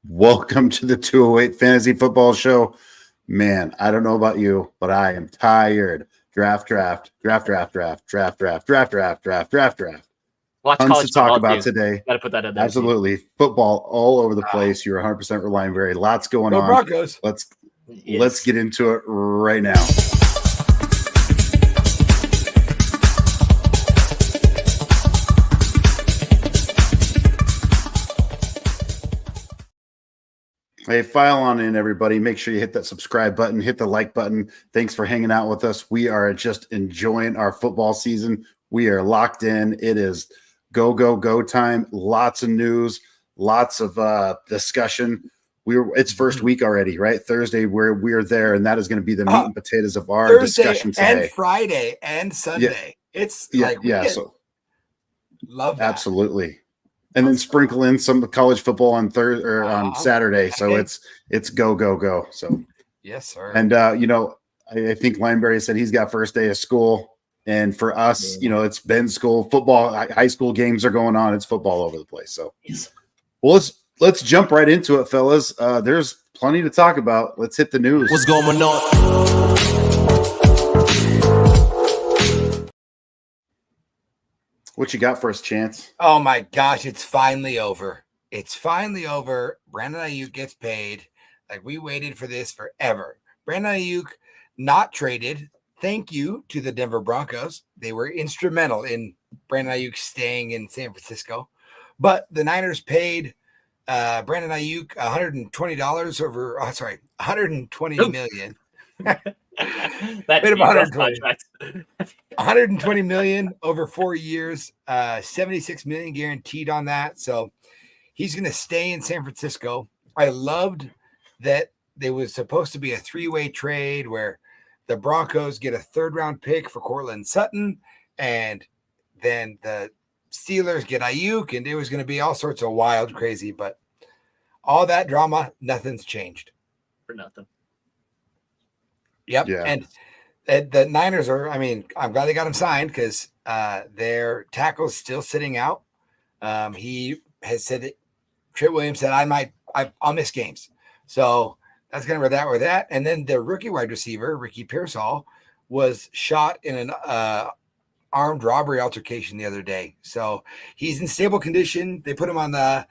Welcome to the 208 Fantasy Football Show. Man, I don't know about you, but I am tired. Draft. Watch Tons to college talk football about too. today. Got to put that in there too. Absolutely. Football all over the place. You're 100% relying very. Lots going Go on. Broncos. Let's get into it right now. Hey, file on in, everybody. Make sure you hit that subscribe button, hit the like button. Thanks for hanging out with us. We are just enjoying our football season. We are locked in. It is go time. Lots of news, lots of discussion. It's first week already, right? Thursday, we're there, and that is going to be the meat and potatoes of our discussion today. And Friday and Sunday. It's love that. Absolutely. And then sprinkle in some college football on Thursday or on Saturday. So it's go. So yes, sir. And I think Lineberry said he's got first day of school. And for us, it's been school, football, high school games are going on. It's football all over the place. So well, let's jump right into it, fellas. There's plenty to talk about. Let's hit the news. What's going on? What you got for us, Chance? Oh my gosh, it's finally over. It's finally over. Brandon Aiyuk gets paid. Like, we waited for this forever. Brandon Aiyuk not traded. Thank you to the Denver Broncos. They were instrumental in Brandon Aiyuk staying in San Francisco. But the Niners paid Brandon Aiyuk $120 over. Oh, sorry, $120 million. That Bit of 120 million over 4 years, 76 million guaranteed on that. So he's going to stay in San Francisco. I loved that there was supposed to be a three-way trade where the Broncos get a third-round pick for Courtland Sutton, and then the Steelers get Aiyuk, and it was going to be all sorts of wild, crazy. But all that drama, nothing's changed. For nothing. Yep. Yeah. And the Niners are, I'm glad they got him signed because their tackle's still sitting out. He has said that Trent Williams said, I'll miss games. So that's kind of where we're at. And then the rookie wide receiver, Ricky Pearsall, was shot in an armed robbery altercation the other day. So he's in stable condition. They put him on the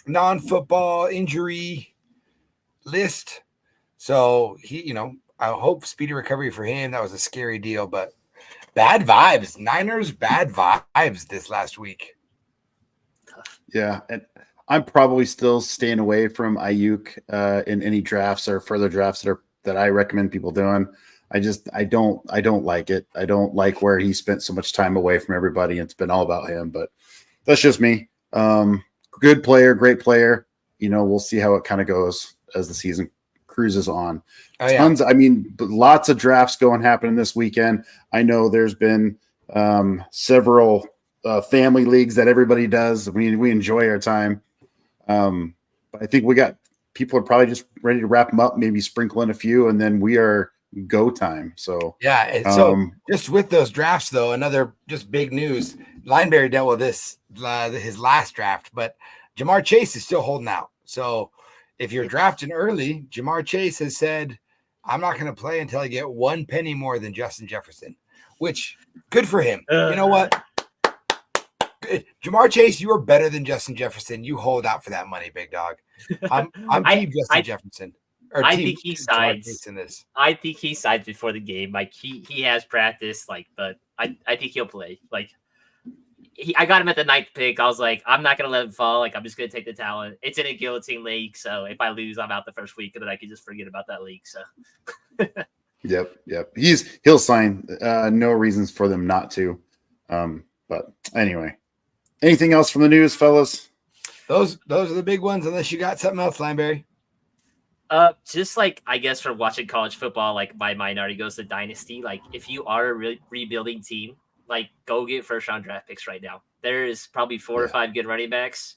non-football injury list. So he, I hope speedy recovery for him. That was a scary deal, but bad vibes. Niners, bad vibes this last week. Yeah, and I'm probably still staying away from Aiyuk in any drafts or further drafts that I recommend people doing. I don't like it. I don't like where he spent so much time away from everybody. It's been all about him, but that's just me. Good player, great player. We'll see how it kind of goes as the season cruises on. Tons. Lots of drafts happening this weekend. I know there's been several family leagues that everybody does. We enjoy our time. But I think people are probably just ready to wrap them up, maybe sprinkle in a few, and then we are go time. So yeah. So just with those drafts, though, another just big news. Lineberry dealt with this his last draft, but Jamar Chase is still holding out. So if you're drafting early, Jamar Chase has said, I'm not going to play until I get one penny more than Justin Jefferson, which good for him. You know what? Jamar Chase, you are better than Justin Jefferson. You hold out for that money, big dog. I'm team Justin Jefferson. I think he sides in this. I think he sides before the game. Like he has practice, but I think he'll play. I got him at the 9th pick. I was like, I'm not going to let him fall. I'm just going to take the talent. It's in a guillotine league. So if I lose, I'm out the first week, and then I can just forget about that league. So Yep. He'll sign. No reasons for them not to. But anyway, anything else from the news, fellas? Those are the big ones, unless you got something else, Lineberry. Just I guess for watching college football, my mind already goes to dynasty. If you are a rebuilding team, go get first round draft picks right now. There is probably 4 or 5 good running backs.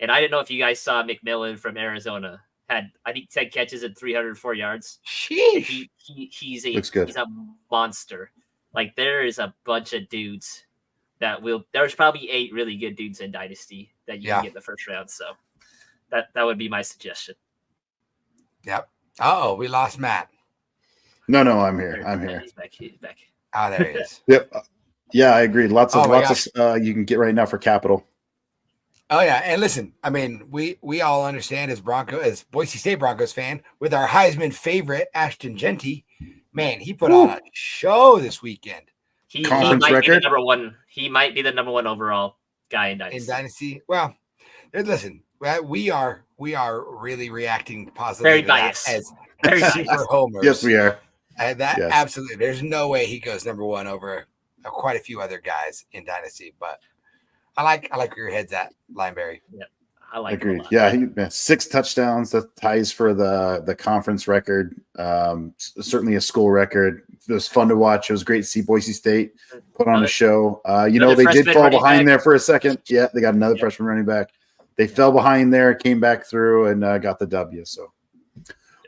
And I didn't know if you guys saw McMillan from Arizona had, I think, 10 catches and 304 yards. Sheesh. He's a monster. There is a bunch of dudes there's probably 8 really good dudes in dynasty that you can get in the first round. So That would be my suggestion. Yep. Oh, we lost Matt. No, I'm here. I'm here. He's back. Oh, there he is. Yep. Yeah, I agree. Lots of you can get right now for capital. Oh yeah, and listen, I mean, we all understand as Boise State Broncos fan, with our Heisman favorite Ashton Jeanty, man, he put on a show this weekend. He might be the number one. He might be the number one overall guy in Dynasty. Well, listen, we are really reacting positively. Very biased. As super homers. Yes, we are. Absolutely. There's no way he goes number one over quite a few other guys in Dynasty, but I like where your head's at, Lineberry. Yeah, I like. Agreed. Yeah, he 6 touchdowns. That ties for the conference record. Certainly a school record. It was fun to watch. It was great to see Boise State put on a show. They did fall behind there for a second. Yeah, they got another freshman running back. They fell behind there, came back through, and got the W. So,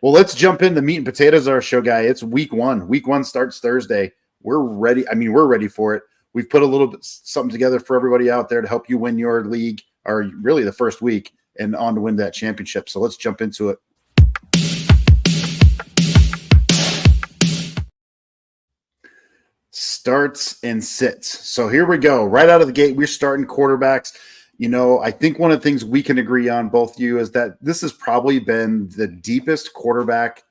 well, let's jump into meat and potatoes. Our show, guy. It's week 1. Week 1 starts Thursday. We're ready. I mean, we're ready for it. We've put a little bit something together for everybody out there to help you win your league, or really the first week, and on to win that championship. So let's jump into it. Starts and sits. So here we go. Right out of the gate, we're starting quarterbacks. I think one of the things we can agree on, both of you, is that this has probably been the deepest quarterback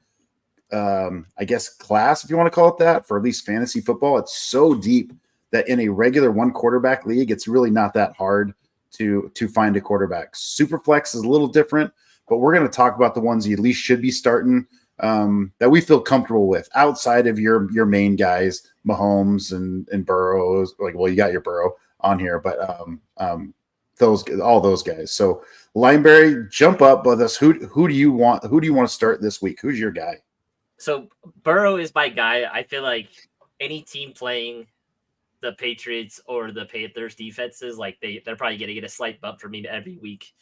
class, if you want to call it that, for at least fantasy football. It's so deep that in a regular 1 quarterback league, it's really not that hard to find a quarterback. Superflex is a little different, but we're going to talk about the ones you at least should be starting that we feel comfortable with outside of your main guys, Mahomes and Burrow. You got your Burrow on here, but all those guys. So Lineberry, jump up with us. Who do you want to start this week? Who's your guy? So Burrow is my guy. I feel like any team playing the Patriots or the Panthers defenses, they're probably going to get a slight bump from me every week.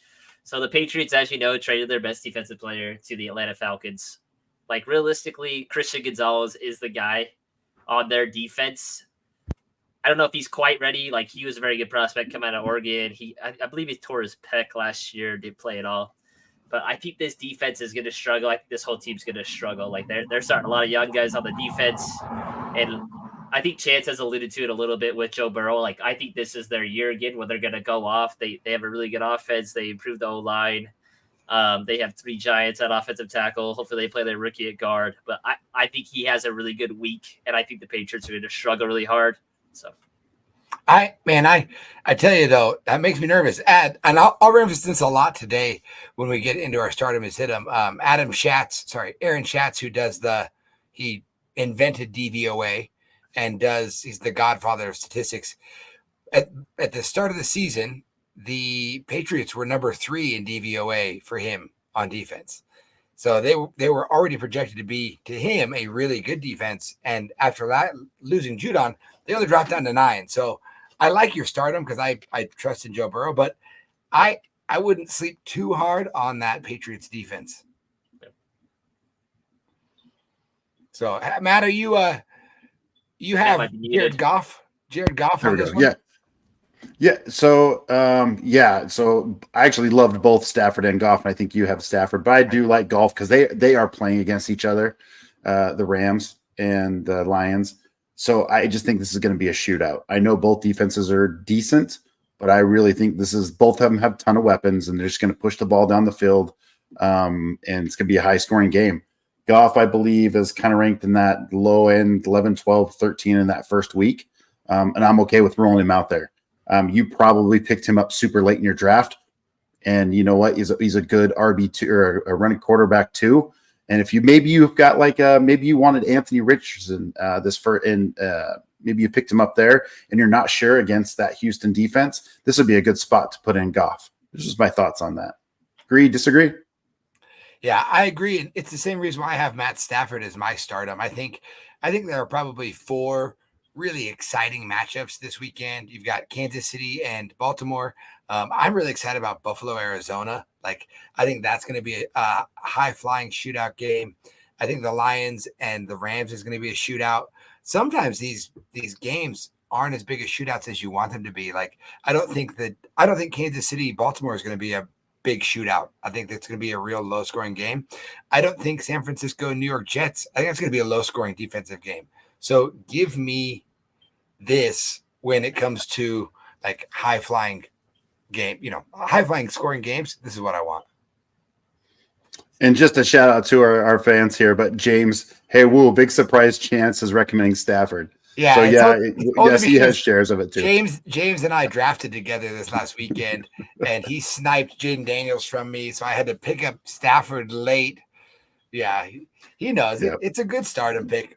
So the Patriots, as you know, traded their best defensive player to the Atlanta Falcons. Realistically, Christian Gonzalez is the guy on their defense. I don't know if he's quite ready. He was a very good prospect coming out of Oregon. I believe he tore his pec last year, didn't play at all. But I think this defense is going to struggle. I think this whole team's going to struggle. They're starting a lot of young guys on the defense. And I think Chance has alluded to it a little bit with Joe Burrow. I think this is their year again when they're going to go off. They have a really good offense. They improved the O-line. They have 3 giants at offensive tackle. Hopefully they play their rookie at guard. But I think he has a really good week, and I think the Patriots are going to struggle really hard. So, I tell you though, that makes me nervous. And I'll reference this a lot today when we get into our stardom is hit him. Aaron Schatz, who does he invented DVOA and he's the godfather of statistics. At the start of the season, the Patriots were number 3 in DVOA for him on defense. So they were already projected to be, to him, a really good defense. And after that, losing Judon, they only dropped down to 9. So I like your stardom because I trust in Joe Burrow, but I wouldn't sleep too hard on that Patriots defense. So Matt, are you have Jared Goff on this one? Yeah. So So I actually loved both Stafford and Goff, and I think you have Stafford, but I do like Goff because they are playing against each other, the Rams and the Lions. So I just think this is going to be a shootout. I know both defenses are decent, but I really think both of them have a ton of weapons, and they're just going to push the ball down the field, and it's going to be a high-scoring game. Goff, I believe, is kind of ranked in that low end, 11, 12, 13 in that first week, and I'm okay with rolling him out there. You probably picked him up super late in your draft, and you know what? He's a good RB2 or a running quarterback too. And if you've got maybe you wanted Anthony Richardson maybe you picked him up there, and you're not sure against that Houston defense, this would be a good spot to put in Goff. This is my thoughts on that. Agree? Disagree? Yeah, I agree. And it's the same reason why I have Matt Stafford as my stardom. I think there are probably 4 really exciting matchups this weekend. You've got Kansas City and Baltimore. I'm really excited about Buffalo, Arizona. I think that's going to be a high-flying shootout game. I think the Lions and the Rams is going to be a shootout. Sometimes these games aren't as big as shootouts as you want them to be. I don't think Kansas City, Baltimore is going to be a big shootout. I think that's going to be a real low scoring game. I don't think San Francisco, New York Jets, I think it's going to be a low scoring defensive game. So give me this when it comes to like high flying game, high flying scoring games. This is what I want. And just a shout out to our fans here, but James, hey, woo, big surprise chance is recommending Stafford. Yeah. So yes, he has shares of it too. James and I drafted together this last weekend, and he sniped Jaden Daniels from me, so I had to pick up Stafford late. Yeah, he knows it. It's a good stardom pick.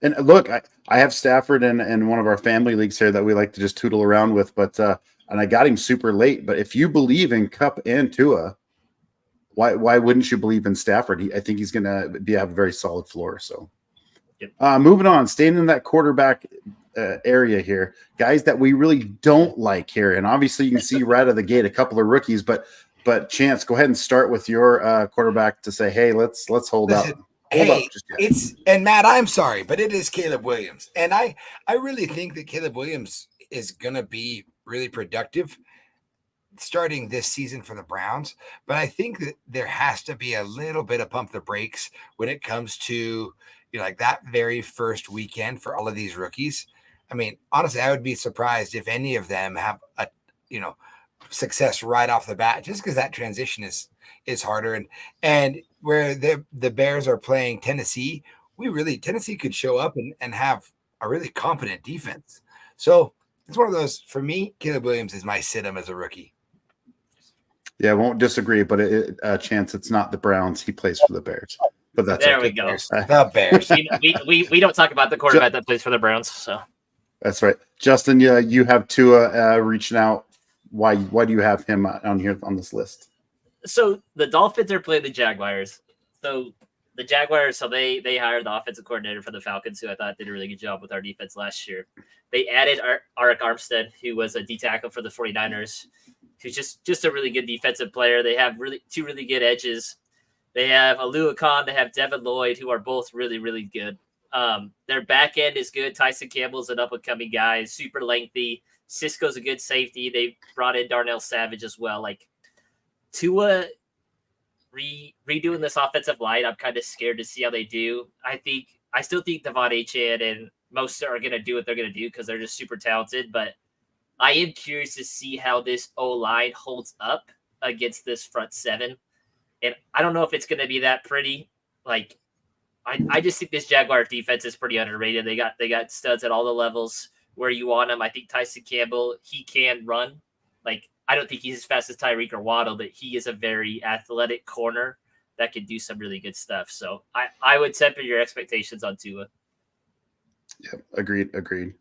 And look, I have Stafford in one of our family leagues here that we like to just tootle around with, but and I got him super late. But if you believe in Kupp and Tua, why wouldn't you believe in Stafford? I think he's going to have a very solid floor. So. Moving on, staying in that quarterback area here, guys that we really don't like here, and obviously you can see right out of the gate a couple of rookies, but Chance, go ahead and start with your quarterback to say, hey, let's hold up. And Matt, I'm sorry, but it is Caleb Williams, and I really think that Caleb Williams is going to be really productive starting this season for the Browns, but I think that there has to be a little bit of pump the brakes when it comes to like that very first weekend for all of these rookies. I mean, honestly, I would be surprised if any of them have a, success right off the bat, just because that transition is harder. And where the Bears are playing Tennessee, Tennessee could show up and have a really competent defense. So it's one of those, for me, Caleb Williams is my sit-em as a rookie. Yeah, I won't disagree, but Chance, it's not the Browns. He plays for the Bears. But that's there okay. We go. The Bears. we don't talk about the quarterback that plays for the Browns. So that's right. Justin, you have Tua reaching out. Why do you have him on here on this list? So the Dolphins are playing the Jaguars. So the Jaguars, they hired the offensive coordinator for the Falcons, who I thought did a really good job with our defense last year. They added Arik Armstead, who was a D tackle for the 49ers, who's just a really good defensive player. They have two really good edges. They have Alua Khan. They have Devin Lloyd, who are both really, really good. Their back end is good. Tyson Campbell's an up-and-coming guy, super lengthy. Cisco's a good safety. They brought in Darnell Savage as well. Like Tua redoing this offensive line, I'm kind of scared to see how they do. I still think Devon Achane and most are going to do what they're going to do because they're just super talented. But I am curious to see how this O-line holds up against this front seven. And I don't know if it's going to be that pretty. Like, I just think this Jaguar defense is pretty underrated. They got studs at all the levels where you want them. I think Tyson Campbell, he can run. Like, I don't think he's as fast as Tyreek or Waddle, but he is a very athletic corner that can do some really good stuff. So I would temper your expectations on Tua. Yeah, agreed.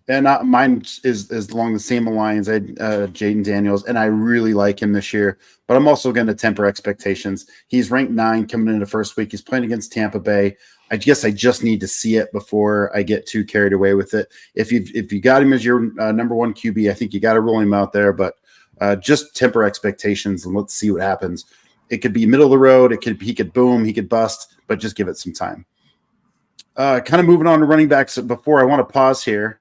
And mine is along the same lines. I had Jaden Daniels, and I really like him this year. But I'm also going to temper expectations. He's ranked 9 coming into first week. He's playing against Tampa Bay. I guess I just need to see it before I get too carried away with it. If you got him as your number 1 QB, I think you got to roll him out there. But just temper expectations and let's see what happens. It could be middle of the road. He could boom. He could bust. But just give it some time. Kind of moving on to running backs. Before I want to pause here.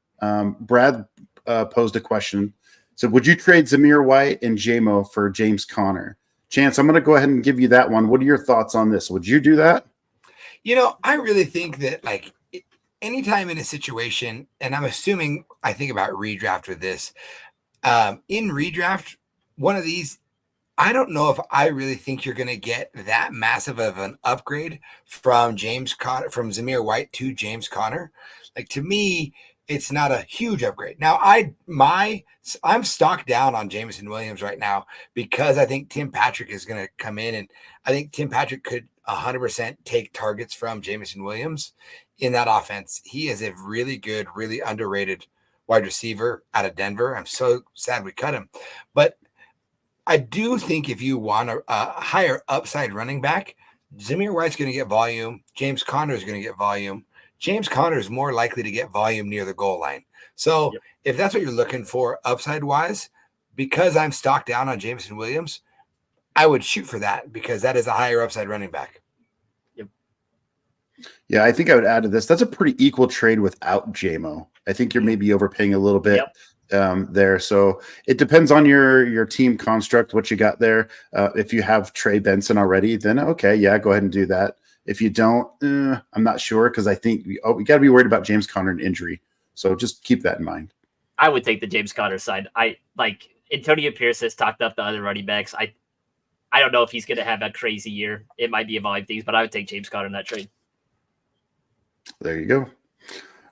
Brad posed a question. So would you trade Zamir White and JMO for James Conner? Chance, I'm going to go ahead and give you that one. What are your thoughts on this? Would you do that? I really think that anytime in a situation, and I'm assuming I think about redraft with this, in redraft, one of these, I don't know if I really think you're going to get that massive of an upgrade from Zamir White to James Conner. Like, to me, it's not a huge upgrade. Now, I'm stocked down on Jameson Williams right now because I think Tim Patrick is going to come in, and I think Tim Patrick could 100% take targets from Jameson Williams in that offense. He is a really good, really underrated wide receiver out of Denver. I'm so sad we cut him. But I do think if you want a higher upside running back, Zamir White's going to get volume. James Conner is going to get volume. James Conner is more likely to get volume near the goal line. So if that's what you're looking for upside-wise, because I'm stocked down on Jameson Williams, I would shoot for that because that is a higher upside running back. Yep. Yeah, I think I would add to this. That's a pretty equal trade without JMO. I think you're maybe overpaying a little bit. there. So it depends on your team construct, what you got there. If you have Trey Benson already, then okay, yeah, go ahead and do that. If you don't, I'm not sure because I think we got to be worried about James Conner and injury. So just keep that in mind. I would take the James Conner side. I like Antonio Pierce has talked up the other running backs. I don't know if he's going to have a crazy year. It might be a volume things, but I would take James Conner in that trade. There you go. All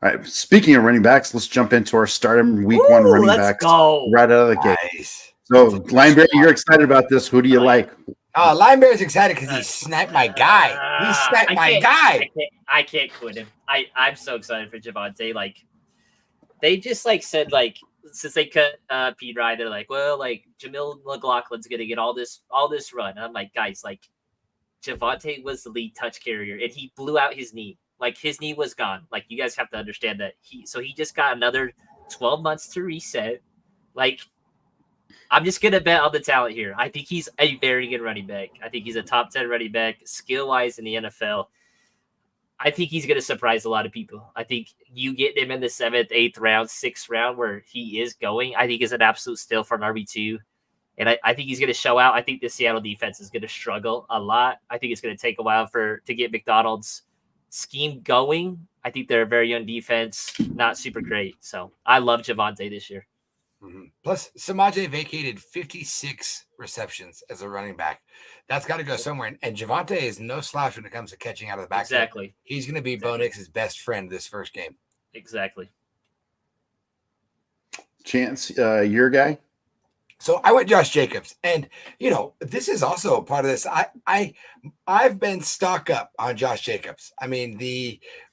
right. Speaking of running backs, let's jump into our stardom week one running backs right out of the gate. Nice. So, Lineberry, you're excited about this. Who do you like? Lineberry's excited because he sniped my guy. He sniped my guy. I can't quit him. I'm so excited for Javonte. Like, they just like said like since they cut Pete Ryan, they're like, well, like Jamil McLaughlin's gonna get all this run. And I'm like, guys, like Javonte was the lead touch carrier and he blew out his knee. Like his knee was gone. Like you guys have to understand that he just got another 12 months to reset. Like I'm just gonna bet on the talent here. I think he's a very good running back. I think he's a top 10 running back skill wise in the NFL. I think he's gonna surprise a lot of people. I think you get him in the 7th, 8th round, 6th round where he is going. I think is an absolute steal for an RB2. And I think he's going to show out. I think the Seattle defense is going to struggle a lot. I think it's going to take a while to get McDonald's scheme going. I think they're a very young defense, not super great. So I love Javonte this year. Mm-hmm. Plus, Samaje vacated 56 receptions as a running back. That's got to go somewhere. And Javonte is no slouch when it comes to catching out of the backfield. Exactly. He's going to be Bo Nix's best friend this first game. Exactly. Chance, your guy? So I went Josh Jacobs, and this is also a part of this. I've been stock up on Josh Jacobs. I mean,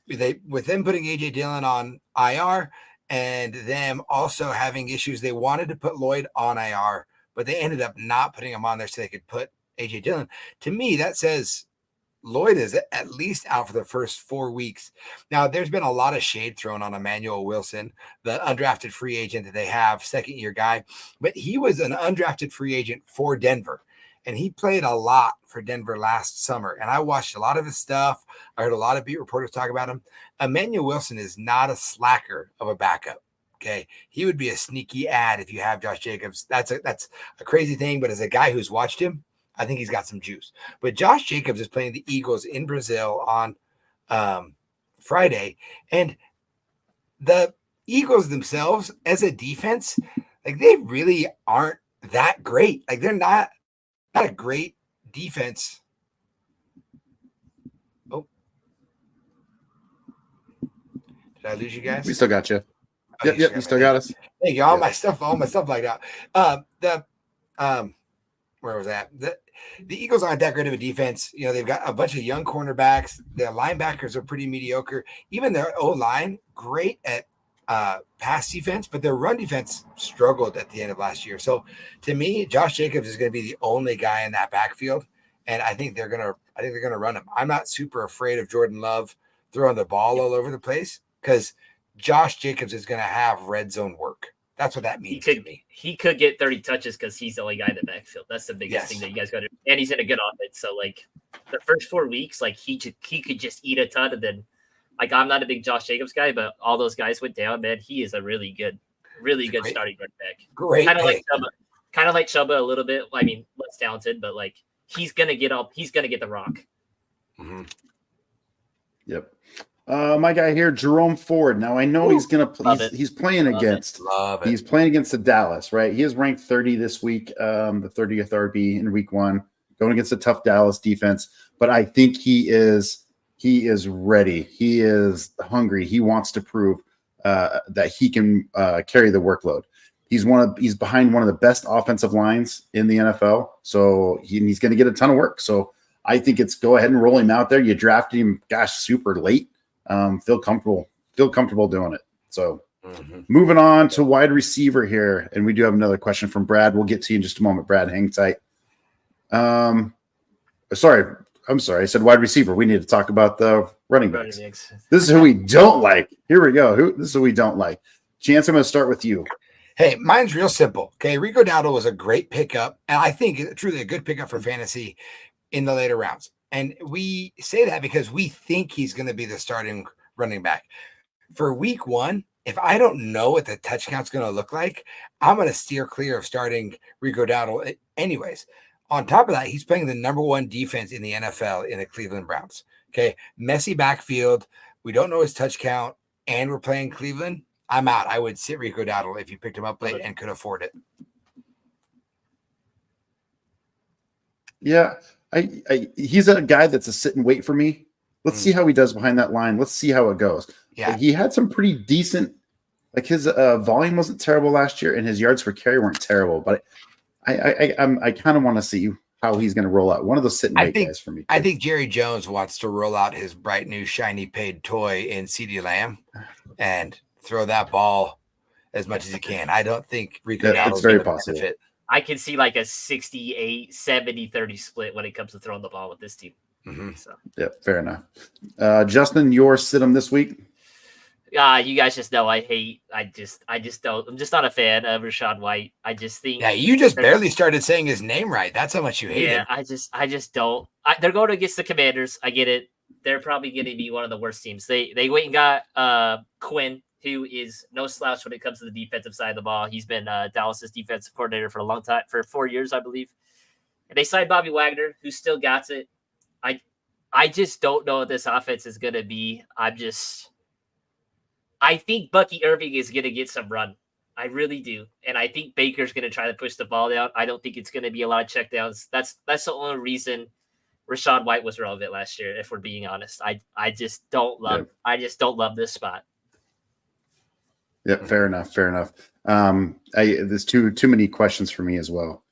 with them putting AJ Dillon on IR and them also having issues, they wanted to put Lloyd on IR, but they ended up not putting him on there so they could put AJ Dillon. To me, that says Lloyd is at least out for the first 4 weeks. Now, there's been a lot of shade thrown on Emmanuel Wilson, the undrafted free agent that they have, second-year guy. But he was an undrafted free agent for Denver, and he played a lot for Denver last summer. And I watched a lot of his stuff. I heard a lot of beat reporters talk about him. Emmanuel Wilson is not a slacker of a backup. Okay, he would be a sneaky ad if you have Josh Jacobs. That's a crazy thing, but as a guy who's watched him, I think he's got some juice. But Josh Jacobs is playing the Eagles in Brazil on Friday. And the Eagles themselves, as a defense, like they really aren't that great. Like they're not a great defense. Oh. Did I lose you guys? We still got you. Yep, you still got us. Thank you. All my stuff like that. Where was that? The Eagles aren't that great of a defense. They've got a bunch of young cornerbacks. Their linebackers are pretty mediocre. Even their O-line, great at pass defense, but their run defense struggled at the end of last year. So to me, Josh Jacobs is going to be the only guy in that backfield, and I think they're gonna run him. I'm not super afraid of Jordan Love throwing the ball all over the place because Josh Jacobs is going to have red zone work. That's what that means to me. He could get 30 touches because he's the only guy in the backfield. That's the biggest thing that you guys got to do. And he's in a good offense. So, like, the first 4 weeks, like, he could just eat a ton. And then, like, I'm not a big Josh Jacobs guy, but all those guys went down, man. He is a really good starting running back. Great. Kind of like Chuba a little bit. I mean, less talented, but, like, he's going to get the rock. Mm-hmm. Yep. My guy here, Jerome Ford. Now I know he's gonna play. He's playing against. He's playing against the Dallas, right? He is ranked 30 this week, the 30th RB in week 1, going against a tough Dallas defense. But I think he is ready. He is hungry. He wants to prove that he can carry the workload. He's behind one of the best offensive lines in the NFL, so he's going to get a ton of work. So I think it's go ahead and roll him out there. You drafted him, super late. Feel comfortable doing it. So moving on to wide receiver here. And we do have another question from Brad. We'll get to you in just a moment, Brad. Hang tight. I'm sorry. I said wide receiver. We need to talk about the running backs. This is who we don't like. Here we go. This is who we don't like. Chance, I'm going to start with you. Hey, mine's real simple. Okay. Rico Dowdle was a great pickup. And I think truly a good pickup for fantasy in the later rounds. And we say that because we think he's going to be the starting running back. For week 1, if I don't know what the touch count's going to look like, I'm going to steer clear of starting Rico Dowdle anyways. On top of that, he's playing the #1 defense in the NFL in the Cleveland Browns. Okay. Messy backfield. We don't know his touch count, and we're playing Cleveland. I'm out. I would sit Rico Dowdle if you picked him up late and could afford it. Yeah. He's a guy that's a sit and wait for me. Let's see how he does behind that line. Let's see how it goes. Yeah. He had some pretty decent, like his volume wasn't terrible last year and his yards per carry weren't terrible, but I kind of want to see how he's going to roll out. One of those sit and wait guys for me. I think Jerry Jones wants to roll out his bright new shiny paid toy in CeeDee Lamb and throw that ball as much as he can. I don't think Rico Dowdle is very possible. Benefit. I can see like a 68, 70, 30 split when it comes to throwing the ball with this team. Mm-hmm. So yeah, fair enough. Justin, your sit 'em this week? You guys just know I just don't. I'm just not a fan of Rachaad White. I just think. Yeah, you just barely started saying his name right. That's how much you hate him. I just don't. They're going against the Commanders. I get it. They're probably going to be one of the worst teams. They went and got Quinn, who is no slouch when it comes to the defensive side of the ball. He's been Dallas's defensive coordinator for a long time, for 4 years, I believe. And they signed Bobby Wagner, who still got it. I just don't know what this offense is going to be. I think Bucky Irving is going to get some run. I really do. And I think Baker's going to try to push the ball down. I don't think it's going to be a lot of checkdowns. That's the only reason Rachaad White was relevant last year, if we're being honest. I just don't love this spot. Yeah, fair enough. There's too many questions for me as well.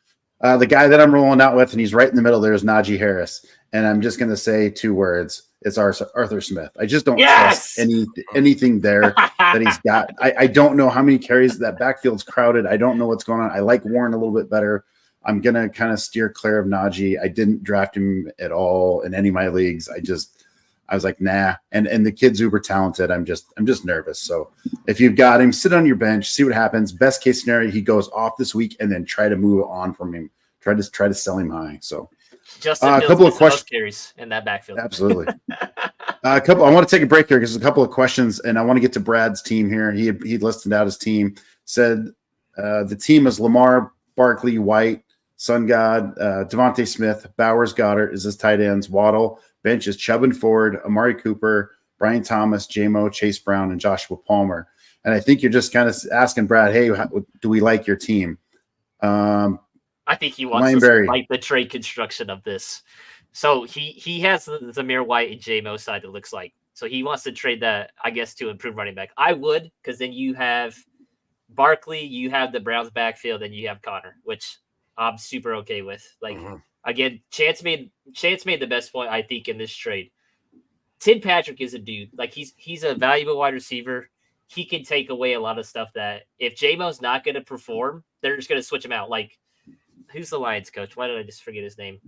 The guy that I'm rolling out with, and he's right in the middle there, is Najee Harris. And I'm just going to say 2 words. It's Arthur Smith. I just don't trust anything there that he's got. I don't know how many carries. That backfield's crowded. I don't know what's going on. I like Warren a little bit better. I'm going to kind of steer clear of Najee. I didn't draft him at all in any of my leagues. I was like, nah. And the kid's uber talented. I'm just nervous. So if you've got him, sit on your bench, see what happens. Best case scenario, he goes off this week and then try to move on from him. Try to sell him high. So Justin a couple of questions carries in that backfield. Absolutely. I want to take a break here because there's a couple of questions, and I want to get to Brad's team here. He listed out his team. Said the team is Lamar, Barkley, White, Sun God, Devontae Smith, Bowers, Goddard is his tight ends. Waddle. Bench is Chubb and Ford, Amari Cooper, Brian Thomas, J-Mo, Chase Brown, and Joshua Palmer. And I think you're just kind of asking Brad, hey, do we like your team? I think he wants to like the trade construction of this. So he has the Zamir White and J-Mo side, it looks like. So he wants to trade that, I guess, to improve running back. I would, because then you have Barkley, you have the Browns backfield, and you have Connor, which I'm super okay with. Like, again, Chance made the best point, I think, in this trade. Tim Patrick is a dude. Like, he's a valuable wide receiver. He can take away a lot of stuff that if J-Mo's not going to perform, they're just going to switch him out. Like, who's the Lions coach? Why did I just forget his name?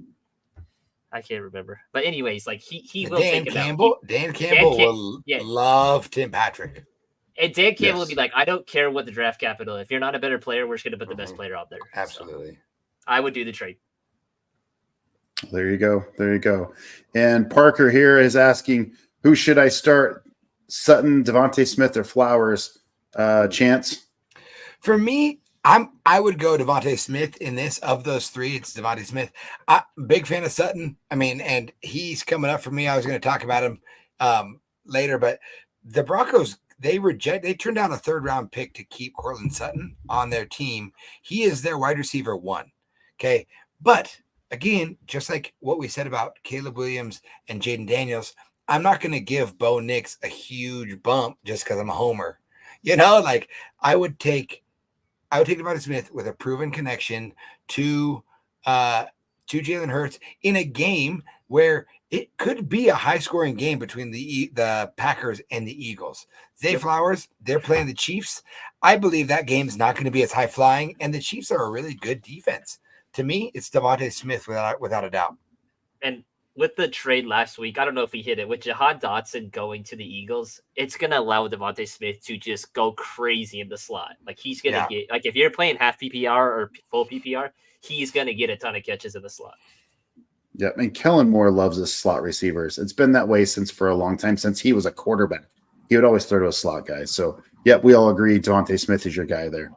I can't remember. But anyways, like he will take him out. Dan Campbell will love Tim Patrick. And Dan Campbell will be like, I don't care what the draft capital. If you're not a better player, we're just going to put the best player out there. Absolutely. So I would do the trade. There you go. And Parker here is asking, who should I start? Sutton, Devontae Smith, or Flowers? Chance? For me, I would go Devontae Smith in this. Of those 3, it's Devontae Smith. Big fan of Sutton. I mean, and he's coming up for me. I was going to talk about him later, but the Broncos, they turned down a 3rd-round pick to keep Courtland Sutton on their team. He is their wide receiver 1. Okay. But again, just like what we said about Caleb Williams and Jaden Daniels, I'm not going to give Bo Nix a huge bump just because I'm a homer. Like I would take Devontae Smith with a proven connection to Jalen Hurts in a game where it could be a high-scoring game between the Packers and the Eagles. Zay Flowers, they're playing the Chiefs. I believe that game is not going to be as high-flying, and the Chiefs are a really good defense. To me, it's Devontae Smith without a doubt. And with the trade last week, I don't know if he hit it, with Jahan Dotson going to the Eagles, it's going to allow Devontae Smith to just go crazy in the slot. Like, he's going to get, like, if you're playing half PPR or full PPR, he's going to get a ton of catches in the slot. Yeah, and Kellen Moore loves his slot receivers. It's been that way for a long time, since he was a quarterback. he would always throw to a slot guy. So, yeah, we all agree Devontae Smith is your guy there.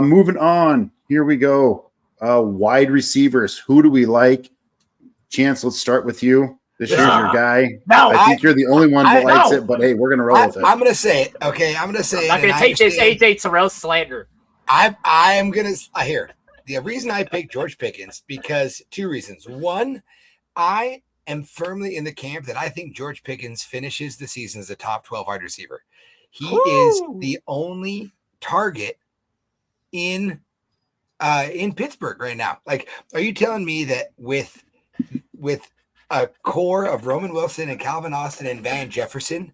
Moving on. Here we go. Wide receivers. Who do we like? Chance, let's start with you. This year's your guy. No, I think you're the only one that likes it, but hey, we're gonna roll with it. I'm gonna say it. Okay, I'm gonna say I'm not it. gonna take this AJ Terrell slander. I am gonna hear the reason I picked George Pickens because 2 reasons. One, I am firmly in the camp that I think George Pickens finishes the season as a top 12 wide receiver. He is the only target in Pittsburgh right now. Like, are you telling me that with a core of Roman Wilson and Calvin Austin and Van Jefferson,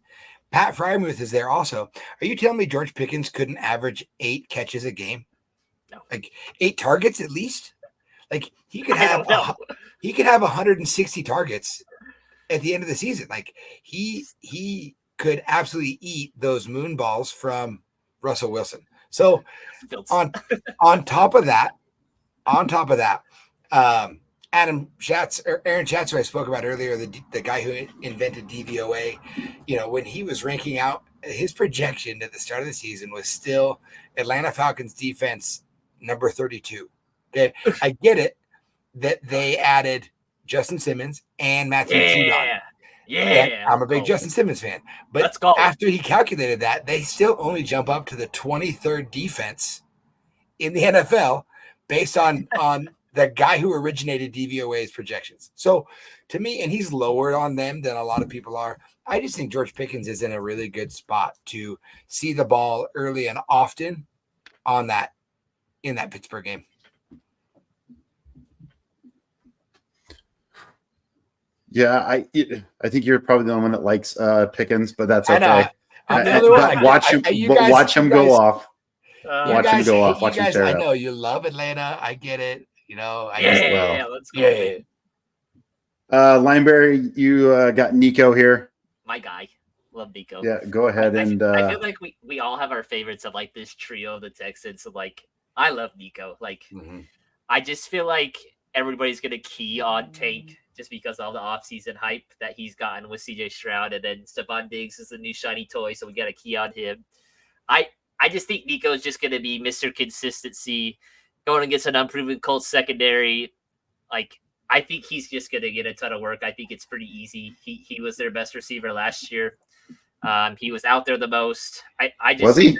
Pat Freiermuth is there also. Are you telling me George Pickens couldn't average 8 catches a game? No. Like 8 targets at least? Like he could have 160 targets at the end of the season. Like he could absolutely eat those moon balls from Russell Wilson. So on top of that, Aaron Schatzer, I spoke about earlier, the guy who invented DVOA, when he was ranking out, his projection at the start of the season was still Atlanta Falcons defense number 32. Okay. I get it that they added Justin Simmons and Matthew Judon. Yeah. And I'm a big Justin Simmons fan, but after he calculated that, they still only jump up to the 23rd defense in the NFL based on the guy who originated DVOA's projections. So to me, and he's lower on them than a lot of people are. I just think George Pickens is in a really good spot to see the ball early and often in that Pittsburgh game. Yeah, I think you're probably the only one that likes Pickens, but that's okay. Watch him go off. Watch him go off. Watch him tear I up. know you love Atlanta. I get it. Let's go. Yeah. Lineberry, you got Nico here. My guy. Love Nico. Yeah, go ahead. I feel like we all have our favorites of like this trio of the Texans. So like I love Nico. Like I just feel like everybody's gonna key on Tank just because of all the offseason hype that he's gotten with CJ Stroud, and then Stephon Diggs is the new shiny toy, so we got to key on him. I just think Nico is just gonna be Mr. Consistency going against an unproven Colts secondary. Like I think he's just gonna get a ton of work. I think it's pretty easy. He was their best receiver last year. He was out there the most. I just was he?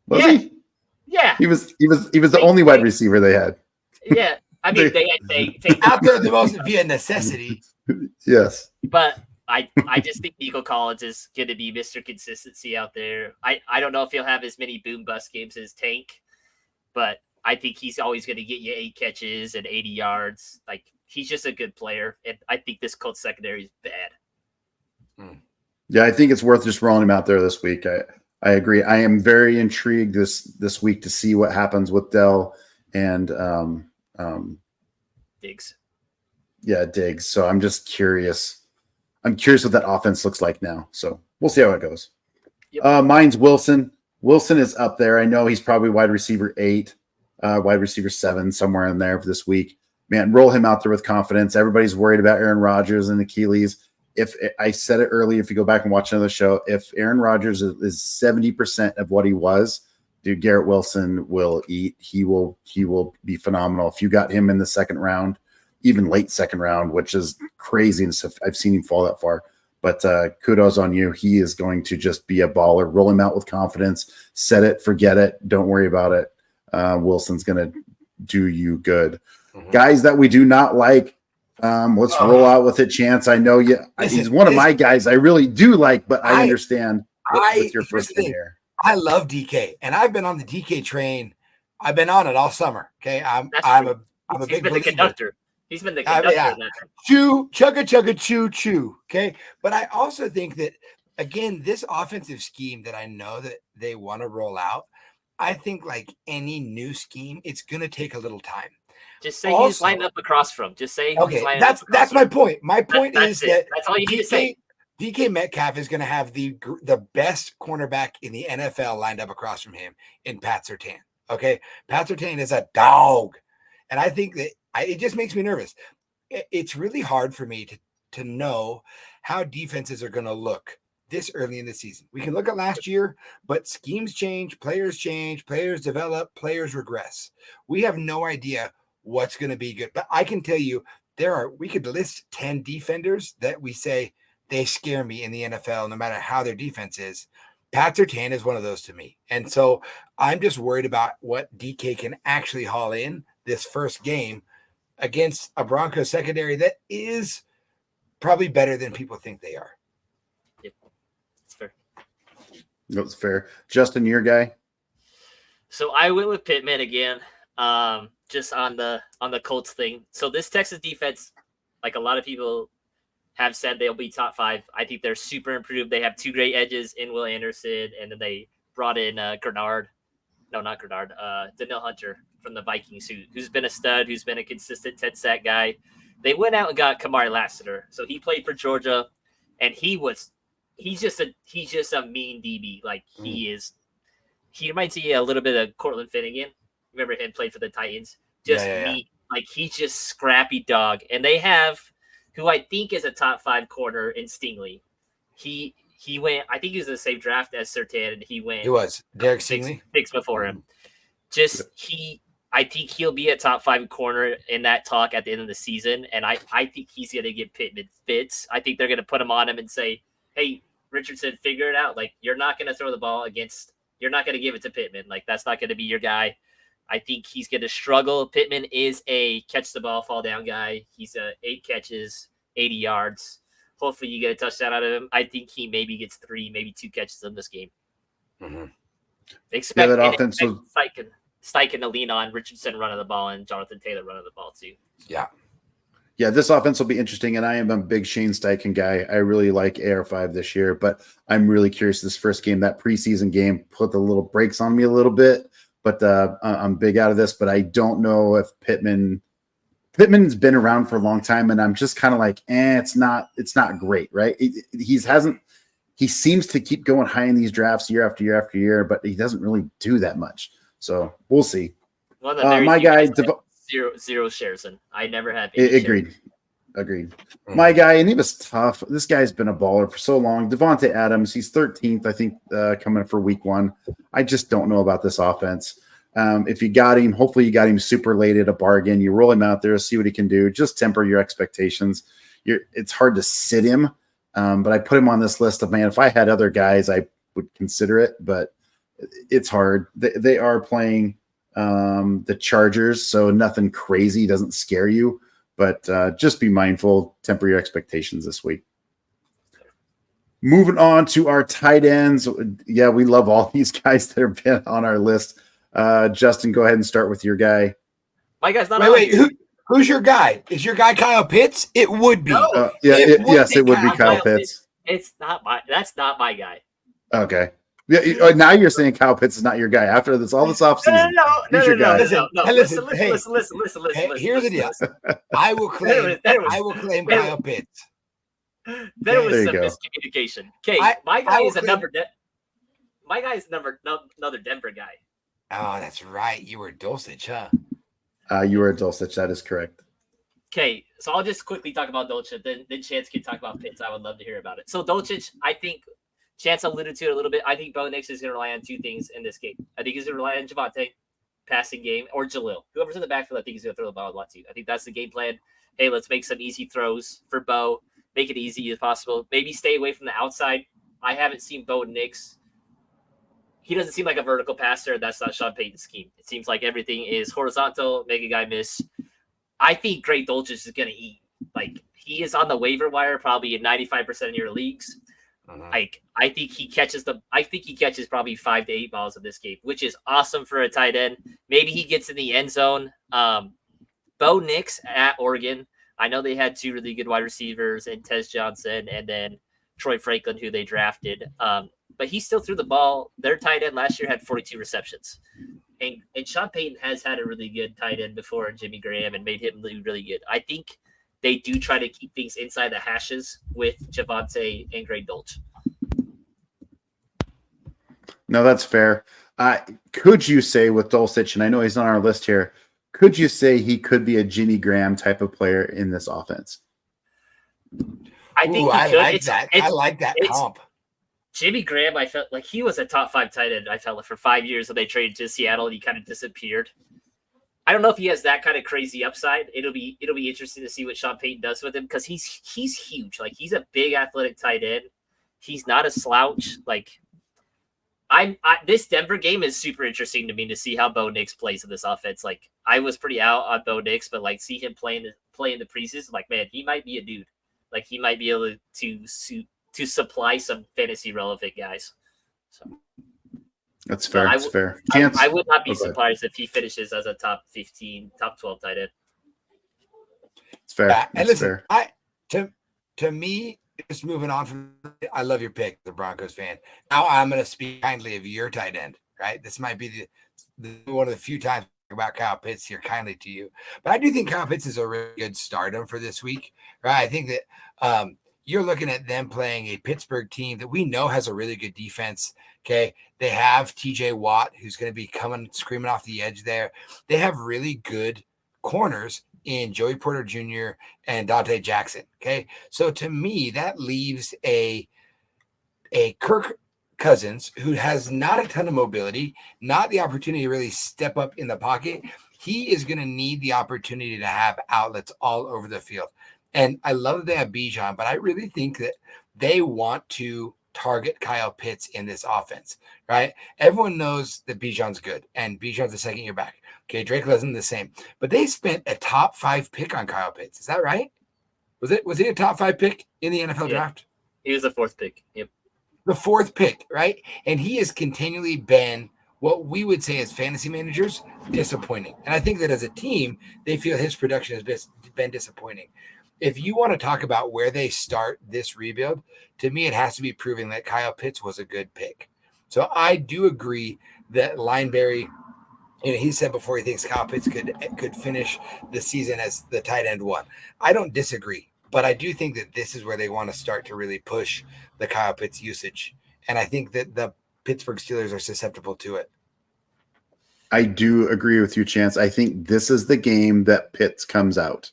Was he? Yeah. He was the only wide receiver they had. Yeah. I mean, they out there the most via necessity. Yes. But I just think Nico Collins is going to be Mr. Consistency out there. I don't know if he'll have as many boom bust games as Tank, but I think he's always going to get you 8 catches and 80 yards. Like he's just a good player, and I think this Colts secondary is bad. Yeah, I think it's worth just rolling him out there this week. I agree. I am very intrigued this week to see what happens with Dell and Diggs. Yeah, Diggs. So I'm just curious. I'm curious what that offense looks like now. So we'll see how it goes. Yep. Mine's Wilson. Wilson is up there. I know he's probably wide receiver 8, wide receiver 7, somewhere in there for this week. Man, roll him out there with confidence. Everybody's worried about Aaron Rodgers and Achilles. If I said it earlier, if you go back and watch another show, if Aaron Rodgers is 70% of what he was, dude, Garrett Wilson will eat. He will be phenomenal. If you got him in the second round, even late second round, which is crazy. And stuff, I've seen him fall that far. But kudos on you. He is going to just be a baller. Roll him out with confidence. Set it, forget it. Don't worry about it. Wilson's going to do you good. Guys that we do not like, let's roll out with it, Chance. I know you. He's one of my guys I really do like, but I understand with your first thing here. I love DK, and I've been on the DK train. I've been on it all summer. Okay, I'm a big believer. Conductor. He's been the conductor. Chew, chugga, chew, chew. Okay, but I also think that again, this offensive scheme that I know that they want to roll out, I think like any new scheme, it's going to take a little time. Just say he's lined up across from. Just say okay. He's That's my point. My point is that that's all you need to say. DK Metcalf is going to have the best cornerback in the NFL lined up across from him in Pat Surtain. Okay, Pat Surtain is a dog, and I think that it just makes me nervous. It's really hard for me to know how defenses are going to look this early in the season. We can look at last year, but schemes change, players develop, players regress. We have no idea what's going to be good. But I can tell you, we could list 10 defenders that we say they scare me in the NFL, no matter how their defense is. Pat Surtain is one of those to me. And so I'm just worried about what DK can actually haul in this first game against a Broncos secondary that is probably better than people think they are. Yep. It's fair. That's fair. Justin, your guy? So I went with Pittman again, just on the Colts thing. So this Texas defense, like a lot of people have said, they'll be top 5. I think they're super improved. They have 2 great edges in Will Anderson, and then they brought in Danielle Hunter from the Vikings, who's been a stud, who's been a consistent 10-sack guy. They went out and got Kamari Lassiter. So he played for Georgia, and he's just a mean DB. Like he reminds me a little bit of Cortland Finnegan. Remember him played for the Titans? Mean. Like he's just scrappy dog. And they have who I think is a top 5 corner in Stingley. He went, I think he was in the same draft as Surtain, and he was Derek Stingley picks before him. I think he'll be a top 5 corner in that talk at the end of the season. And I think he's going to get Pittman fits. I think they're going to put him on him and say, hey, Richardson, figure it out. Like, you're not going to throw the ball you're not going to give it to Pittman. Like, that's not going to be your guy. I think he's going to struggle. Pittman is a catch the ball, fall down guy. He's 8 catches, 80 yards. Hopefully you get a touchdown out of him. I think he maybe gets 3, maybe 2 catches in this game. Mm-hmm. Expect that offense Steichen to lean on Richardson running the ball and Jonathan Taylor running the ball too. Yeah, this offense will be interesting, and I am a big Shane Steichen guy. I really like AR5 this year, but I'm really curious this first game, that preseason game, put the little brakes on me a little bit, but I'm big out of this, but I don't know if Pittman's been around for a long time, and I'm just kind of like, it's not great, right? He seems to keep going high in these drafts year after year after year, but he doesn't really do that much. So we'll see. My guy, zero shares in. I never had. Agreed. My guy, and he was tough. This guy's been a baller for so long. Devontae Adams, he's 13th, I think, coming for week 1. I just don't know about this offense. If you got him, hopefully you got him super late at a bargain. You roll him out there, see what he can do. Just temper your expectations. It's hard to sit him, but I put him on this list of, man, if I had other guys, I would consider it, but it's hard. They are playing the Chargers, so nothing crazy doesn't scare you, but just be mindful, temper your expectations this week. Moving on to our tight ends. Yeah, we love all these guys that have been on our list. Justin, go ahead and start with your guy. My guy's not. Wait, who's your guy? Is your guy Kyle Pitts? It would be. No. It would be Kyle Pitts. That's not my guy. Okay. Yeah, now you're saying Kyle Pitts is not your guy after this all this offseason. No. Listen. Here's the deal. I will claim Kyle Pitts. There was some miscommunication. Okay, my guy is another Denver guy. Oh, that's right. You were Dulcich, huh? You were Dulcich. That is correct. Okay, so I'll just quickly talk about Dulcich. Then Chance can talk about Pitts. I would love to hear about it. So Dulcich, I think Chance alluded to it a little bit. I think Bo Nix is going to rely on 2 things in this game. I think he's going to rely on Javonte, passing game, or Jalil. Whoever's in the backfield, I think he's going to throw the ball a lot too. I think that's the game plan. Hey, let's make some easy throws for Bo. Make it easy as possible. Maybe stay away from the outside. I haven't seen Bo Nix. He doesn't seem like a vertical passer. That's not Sean Payton's scheme. It seems like everything is horizontal, make a guy miss. I think Greg Dulcich is going to eat. Like, he is on the waiver wire probably in 95% of your leagues. Like, I think he catches probably 5 to 8 balls in this game, which is awesome for a tight end. Maybe he gets in the end zone. Bo Nix at Oregon. I know they had 2 really good wide receivers, and Tez Johnson and then Troy Franklin, who they drafted. But he still threw the ball. Their tight end last year had 42 receptions. And Sean Payton has had a really good tight end before, Jimmy Graham, and made him really, really good. I think they do try to keep things inside the hashes with Javonte and Greg Dulcich. No, that's fair. Could you say with Dulcich, and I know he's on our list here, could you say he could be a Jimmy Graham type of player in this offense? I think I like that comp. Jimmy Graham, I felt like he was a top 5 tight end. I felt like for 5 years when they traded to Seattle, and he kind of disappeared. I don't know if he has that kind of crazy upside. It'll be interesting to see what Sean Payton does with him because he's huge. Like he's a big athletic tight end. He's not a slouch. Like this Denver game is super interesting to me to see how Bo Nix plays in this offense. Like I was pretty out on Bo Nix, but like see him play in the preseason, like man, he might be a dude. Like he might be able to supply some fantasy relevant guys. So. That's fair. That's fair. I would not be surprised if he finishes as a top 15, top 12 tight end. It's fair. Yeah, and listen, to me, just moving on from, I love your pick, the Broncos fan. Now I'm going to speak kindly of your tight end, right? This might be the one of the few times about Kyle Pitts here kindly to you, but I do think Kyle Pitts is a really good stardom for this week, right? I think that you're looking at them playing a Pittsburgh team that we know has a really good defense. Okay. They have TJ Watt, who's going to be coming screaming off the edge there. They have really good corners in Joey Porter Jr. and Dante Jackson. Okay. So to me, that leaves a Kirk Cousins who has not a ton of mobility, not the opportunity to really step up in the pocket. He is going to need the opportunity to have outlets all over the field. And I love that they have Bijan, but I really think that they want to target Kyle Pitts in this offense, right? Everyone knows that Bijan's good, and Bijan's a second-year back. Okay, Drake London the same. But they spent a top 5 pick on Kyle Pitts. Is that right? Was he a top 5 pick in the NFL draft? He was the 4th pick. Yep. The 4th pick, right? And he has continually been what we would say as fantasy managers, disappointing. And I think that as a team, they feel his production has been disappointing. If you want to talk about where they start this rebuild, to me, it has to be proving that Kyle Pitts was a good pick. So I do agree that Lineberry, he said before he thinks Kyle Pitts could finish the season as the tight end 1. I don't disagree, but I do think that this is where they want to start to really push the Kyle Pitts usage. And I think that the Pittsburgh Steelers are susceptible to it. I do agree with you, Chance. I think this is the game that Pitts comes out.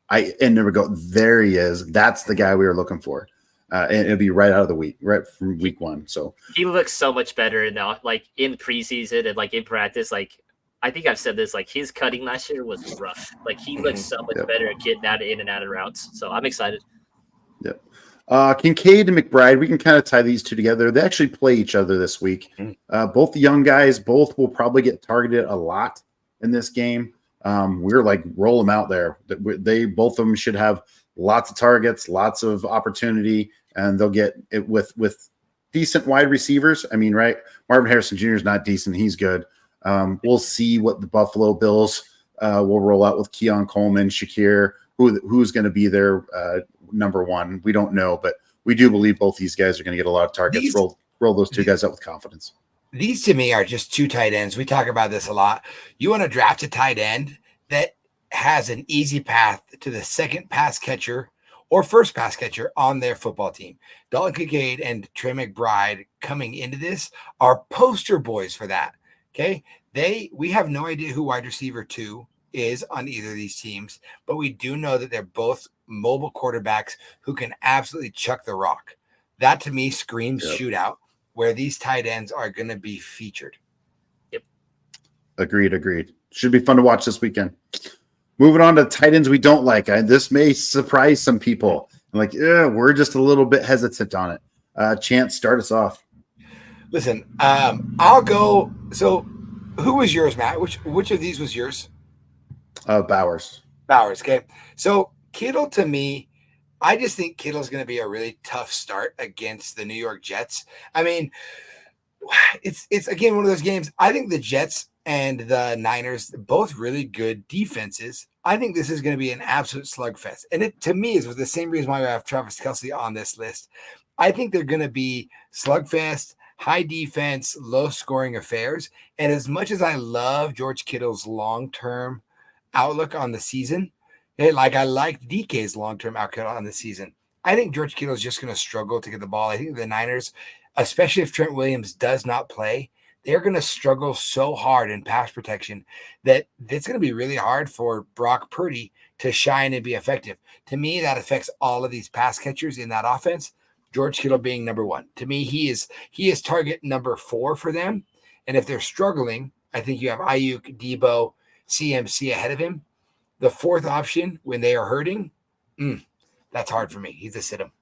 And there we go. There he is. That's the guy we were looking for. And it'll be right out of the week, right from week 1. So he looks so much better now, like in preseason and like in practice. Like I think I've said this, like his cutting last year was rough. Like he looks so much better at getting in and out of routes. So I'm excited. Yep. Kincaid and McBride, we can kind of tie these two together. They actually play each other this week. Both the young guys, both will probably get targeted a lot in this game. We're like roll them out there. Both of them should have lots of targets, lots of opportunity, and they'll get it with decent wide receivers. I mean, right? Marvin Harrison Jr. is not decent. He's good. We'll see what the Buffalo Bills will roll out with Keon Coleman, Shakir, who's going to be their number 1. We don't know, but we do believe both these guys are going to get a lot of targets. Roll those two guys out with confidence. These to me are just 2 tight ends. We talk about this a lot. You want to draft a tight end that has an easy path to the second pass catcher or first pass catcher on their football team. Dalton Kincaid and Trey McBride coming into this are poster boys for that. Okay. We have no idea who wide receiver 2 is on either of these teams, but we do know that they're both mobile quarterbacks who can absolutely chuck the rock. That to me screams shootout, where these tight ends are going to be featured. Yep. Agreed. Should be fun to watch this weekend. Moving on to tight ends we don't like. This may surprise some people. Like, we're just a little bit hesitant on it. Chance, start us off. Listen, I'll go. So who was yours, Matt? Which of these was yours? Bowers. Okay. So Kittle, to me, I just think Kittle's going to be a really tough start against the New York Jets. I mean, it's again one of those games. I think the Jets and the Niners, both really good defenses. I think this is going to be an absolute slugfest. And it, to me, is the same reason why we have Travis Kelce on this list. I think they're going to be slugfest, high defense, low scoring affairs. And as much as I love George Kittle's long-term outlook on the season, I like DK's long-term outlook on the season, I think George Kittle is just going to struggle to get the ball. I think the Niners, especially if Trent Williams does not play, they're going to struggle so hard in pass protection that it's going to be really hard for Brock Purdy to shine and be effective. To me, that affects all of these pass catchers in that offense. George Kittle being number 1. To me, he is target number 4 for them. And if they're struggling, I think you have Ayuk, Debo, CMC ahead of him. The 4th option when they are hurting, that's hard for me. He's a sit-em.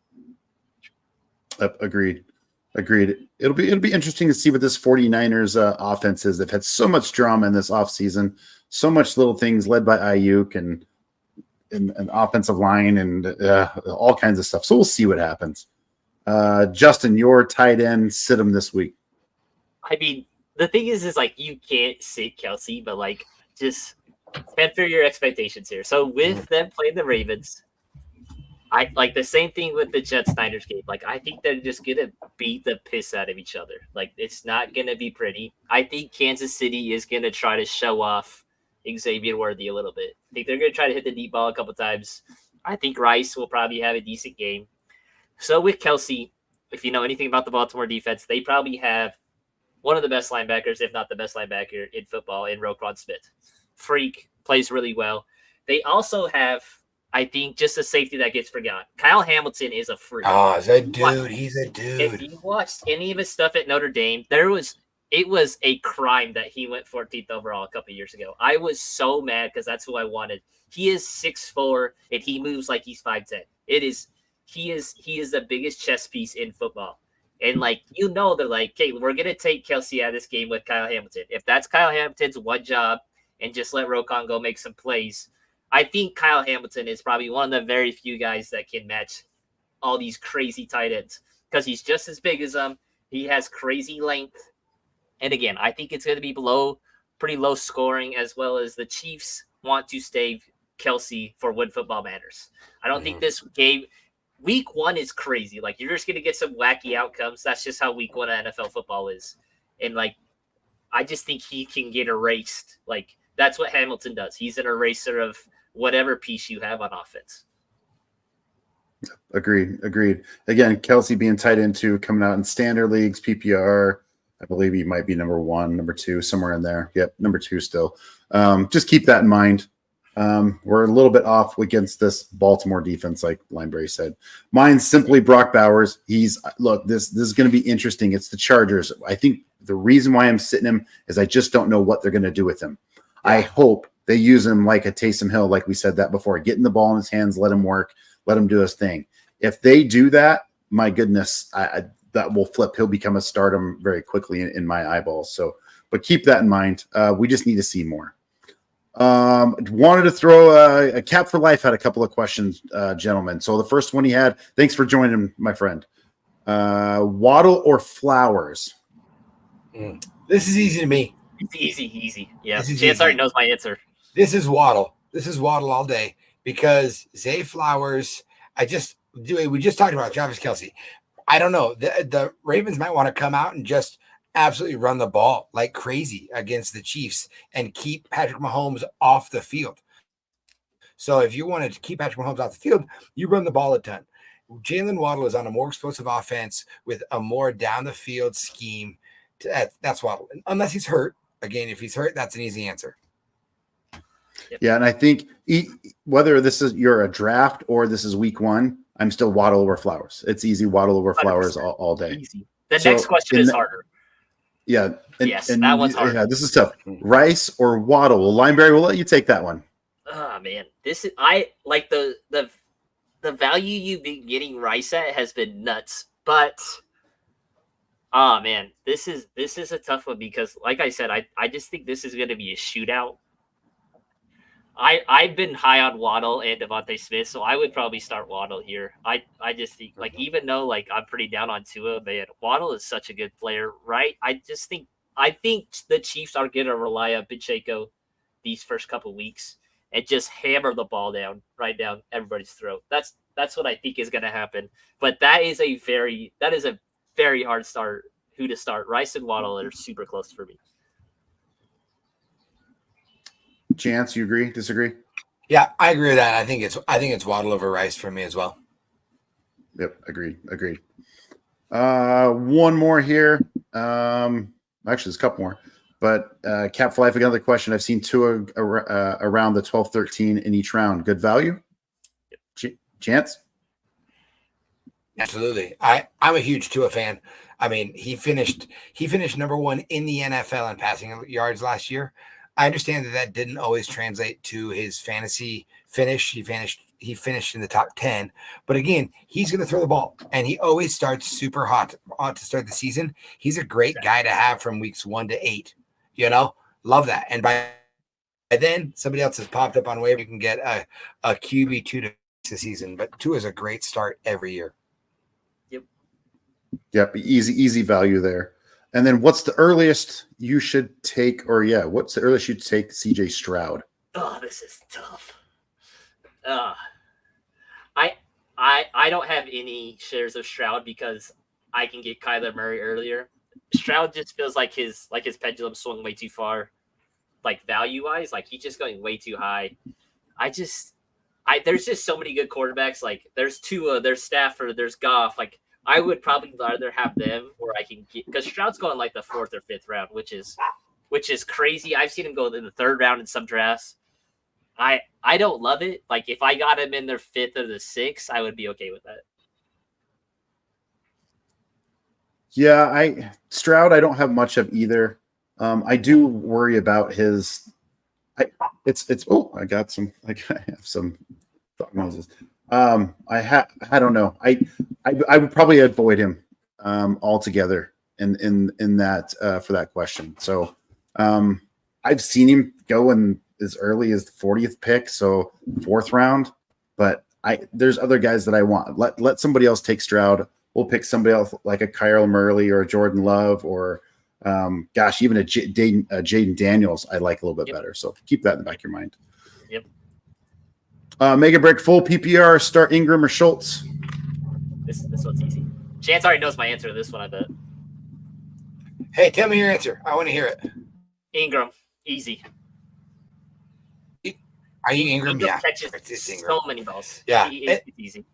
Agreed. It'll be interesting to see what this 49ers offense is. They've had so much drama in this offseason, so much little things led by Ayuk and offensive line and all kinds of stuff. So we'll see what happens. Justin, your tight end, sit him this week. I mean, the thing is like you can't sit Kelsey, but like just temper your expectations here. So with them playing the Ravens, I like the same thing with the Jets-Niners game. Like I think they're just gonna beat the piss out of each other. Like it's not gonna be pretty. I think Kansas City is gonna try to show off Xavier Worthy a little bit. I think they're gonna try to hit the deep ball a couple times. I think Rice will probably have a decent game. So with Kelsey, if you know anything about the Baltimore defense, they probably have one of the best linebackers, if not the best linebacker in football, in Roquan Smith. Freak, plays really well. They also have, I think, just a safety that gets forgotten. Kyle Hamilton is a freak. Oh, he's a dude. He's a dude. If you watched any of his stuff at Notre Dame, it was a crime that he went 14th overall a couple of years ago. I was so mad because that's who I wanted. He is 6'4", and he moves like he's 5'10". He is the biggest chess piece in football. And like they're like, okay, we're gonna take Kelsey out of this game with Kyle Hamilton. If that's Kyle Hamilton's one job, and just let Roquan go make some plays, I think Kyle Hamilton is probably one of the very few guys that can match all these crazy tight ends because he's just as big as them. He has crazy length, and again, I think it's going to be pretty low scoring, as well as the Chiefs want to stay Kelsey for when football matters. I don't think this game. Week 1 is crazy. Like you're just going to get some wacky outcomes. That's just how week 1 of NFL football is. And like, I just think he can get erased. Like that's what Hamilton does. He's an eraser of whatever piece you have on offense. Agreed. Again, Kelsey being tight end 2, coming out in standard leagues, PPR. I believe he might be number 1, number 2, somewhere in there. Yep, number 2 still. Just keep that in mind. We're a little bit off against this Baltimore defense, like Lineberry said. Mine's simply Brock Bowers. This is going to be interesting. It's the Chargers. I think the reason why I'm sitting him is I just don't know what they're going to do with him. Yeah. I hope they use him like a Taysom Hill, like we said that before. Getting the ball in his hands, let him work, let him do his thing. If they do that, my goodness, that will flip. He'll become a stardom very quickly in my eyeballs. So, but keep that in mind. We just need to see more. Wanted to throw a Cap for Life had a couple of questions, gentlemen. So the first one he had, thanks for joining, my friend. Waddle or Flowers? This is easy to me. It's easy. Yeah, Chance already knows my answer. This is Waddle all day because Zay Flowers. We just talked about Travis Kelce. I don't know. The Ravens might want to come out and just absolutely run the ball like crazy against the Chiefs and keep Patrick Mahomes off the field. So if you wanted to keep Patrick Mahomes off the field, you run the ball a ton. Jalen Waddle is on a more explosive offense with a more down the field scheme. That's Waddle. Unless he's hurt. Again, if he's hurt, that's an easy answer. Yeah, and I think whether this is you're a draft or this is week 1, I'm still Waddle over Flowers. It's easy Waddle over Flowers all day. Easy. The next question is harder. Yeah. Yes, that one's hard. Yeah, this is tough. Rice or Waddle? Well, Lineberry, we'll let you take that one. Oh man, this is I like the value you've been getting Rice at has been nuts, but oh man, this is a tough one because, like I said, I just think this is going to be a shootout. I've been high on Waddle and Devontae Smith, so I would probably start Waddle here. I just think, like, even though like I'm pretty down on Tua, man, Waddle is such a good player, right? I think the Chiefs are going to rely on Pacheco these first couple weeks and just hammer the ball down everybody's throat. That's what I think is going to happen. But that is a very hard start. Who to start? Rice and Waddle are super close for me. Chance, you agree? Disagree? Yeah, I agree with that. I think it's Waddle over Rice for me as well. Yep, agreed. One more here. Actually, there's a couple more. But Cap for Life, another question. I've seen two around the 12-13 in each round. Good value? Chance? Absolutely. I'm a huge Tua fan. I mean, he finished number one in the NFL in passing yards last year. I understand that didn't always translate to his fantasy finish. He finished in the top 10, but again, he's going to throw the ball, and he always starts super hot to start the season. He's a great guy to have from weeks 1 to 8. Love that. And by then, somebody else has popped up on waiver. You can get a QB2 to the season, but Tua is a great start every year. Yep, easy value there. And then what's the earliest you should take, what's the earliest you'd take CJ Stroud? Oh, this is tough. I don't have any shares of Stroud because I can get Kyler Murray earlier. Stroud just feels like his pendulum swung way too far, like value wise. Like he's just going way too high. There's just so many good quarterbacks. Like there's Tua, there's Stafford, there's Goff. Like I would probably rather have them, or I can get, because Stroud's going like the 4th or 5th round, which is crazy. I've seen him go in the 3rd round in some drafts. I don't love it. Like if I got him in their 5th or the 6th, I would be okay with that. Yeah, Stroud, I don't have much of either. I do worry about his. I have some thought noises. I don't know. I would probably avoid him altogether in that for that question. So I've seen him go in as early as the 40th pick, so 4th round. But there's other guys that I want. Let somebody else take Stroud. We'll pick somebody else like a Kyler Murray or a Jordan Love or even a Jaden Daniels. I like a little bit better. So keep that in the back of your mind. Yep. Mega Break full PPR. Start Ingram or Schultz. This one's easy. Chance already knows my answer to this one, I bet. Hey, tell me your answer. I want to hear it. Ingram, easy. Are you Ingram? Yeah. Catches so many balls. Yeah. It's easy.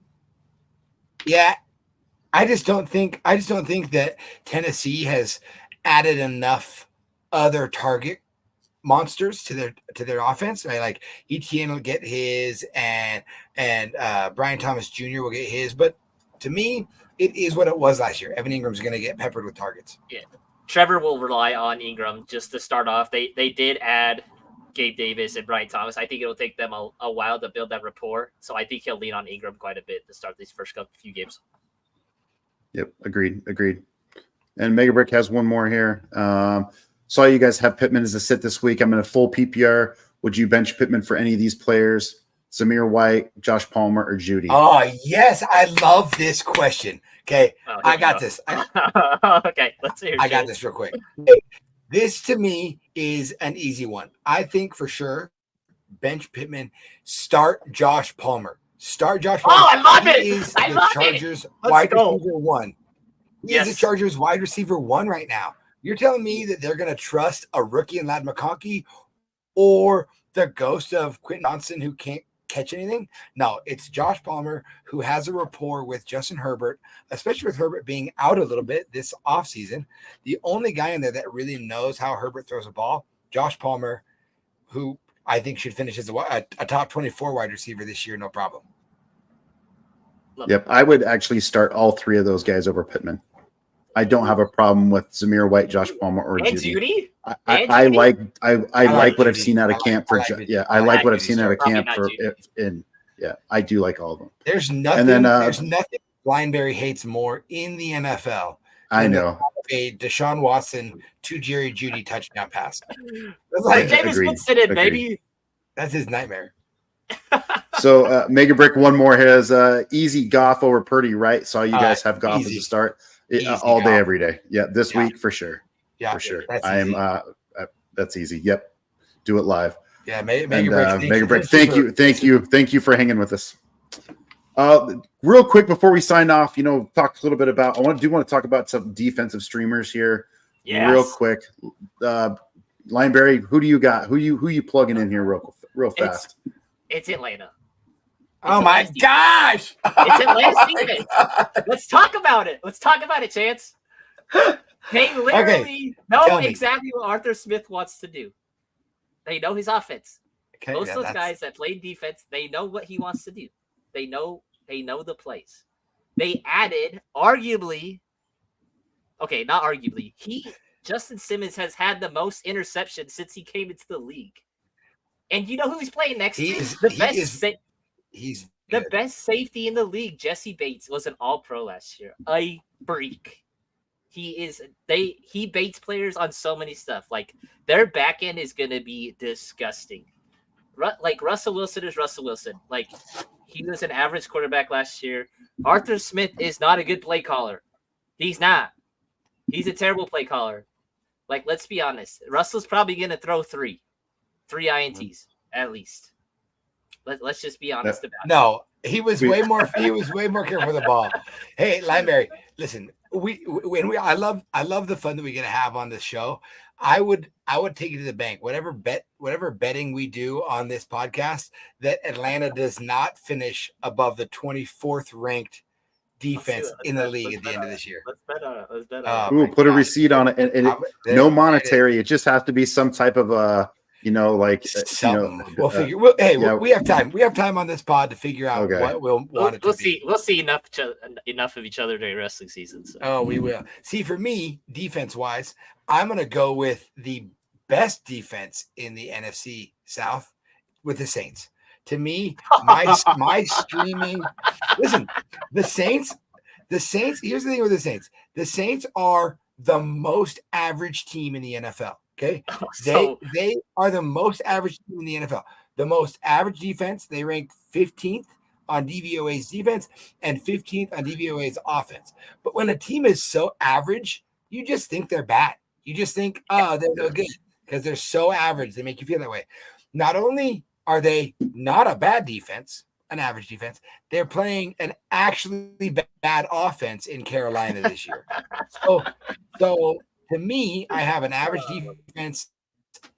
Yeah. I just don't think that Tennessee has added enough other target monsters to their offense. Right? Like Etienne will get his, and Brian Thomas Jr. will get his. But to me, it is what it was last year. Evan Ingram's going to get peppered with targets. Yeah, Trevor will rely on Ingram just to start off. They did add Gabe Davis and Brian Thomas. I think it'll take them a while to build that rapport. So I think he'll lean on Ingram quite a bit to start these first few games. Yep, agreed. And Mega Brick has one more here. Saw you guys have Pittman as a sit this week. I'm in a full PPR. Would you bench Pittman for any of these players? Zamir White, Josh Palmer, or Judy? Oh, yes. I love this question. Okay. I got this. Okay. Let's hear it. I got this real quick. This to me is an easy one. I think for sure, bench Pittman, start Josh Palmer. Oh, I love it. He is I the love Chargers it. wide receiver 1. He Yes. is the Chargers wide receiver 1 right now. You're telling me that they're going to trust a rookie in Ladd McConkey or the ghost of Quentin Johnson who can't catch anything? No, it's Josh Palmer who has a rapport with Justin Herbert, especially with Herbert being out a little bit this offseason. The only guy in there that really knows how Herbert throws a ball, Josh Palmer, who I think should finish as a top 24 wide receiver this year, no problem. Yep, I would actually start all 3 of those guys over Pittman. I don't have a problem with Zamir White, Josh Palmer, or Judy. I like what I've seen out of camp for. I like what I've seen out of camp for. I do like all of them. There's nothing. There's nothing Lineberry hates more in the NFL. I know a Deshaun Watson to Jerry Judy touchdown pass. That's like Jameis Winston, baby. That's his nightmare. So Mega Brick, one more has easy Goff over Purdy, right? So you guys have Goff as a start all day, every day. Yeah, this week for sure. Yeah, for sure. I am. That's easy. Yep, do it live. Yeah, Mega Brick. Thank you for hanging with us. Real quick before we sign off, talk a little bit about. I want to talk about some defensive streamers here. Yes. Real quick, Lineberry, who do you got? Who you plugging in here real fast? It's Atlanta. Oh my gosh! It's Atlanta's defense. Let's talk about it. Chance. They literally know exactly what Arthur Smith wants to do. They know his offense. Most of those guys that play defense, they know what he wants to do. They know the plays. they added arguably, okay, not arguably, Justin Simmons has had the most interceptions since he came into the league. And you know who he's playing next to? The best safety in the league, Jesse Bates, was an all-pro last year. A freak. He baits players on so many stuff. Like, their back end is going to be disgusting. Like, Russell Wilson is Russell Wilson. Like, he was an average quarterback last year. Arthur Smith is not a good play caller. He's not. He's a terrible play caller. Like, let's be honest. Russell's probably going to throw three INTs at least. Let's just be honest about it. No, he was way more careful with the ball. Hey, Lineberry, listen, I love the fun that we're gonna have on this show. I would take it to the bank. Whatever betting we do on this podcast, that Atlanta does not finish above the 24th ranked defense in the league at the end of this year. Let's bet on it. Put a receipt on it, and no monetary. It just has to be some type of we'll figure. We have time. We have time on this pod to figure out what we'll want it to be. We'll see enough of each other during wrestling season. So. Oh, we will. See, for me, defense wise, I'm going to go with the best defense in the NFC South with the Saints. To me, my streaming. Listen, the Saints. Here's the thing with the Saints. The Saints are the most average team in the NFL. Okay, they are the most average team in the NFL. The most average defense. They rank 15th on DVOA's defense and 15th on DVOA's offense. But when a team is so average, you just think they're bad. You just think, they're no good because they're so average. They make you feel that way. Not only are they not a bad defense, an average defense, they're playing an actually bad offense in Carolina this year. So. To me, I have an average defense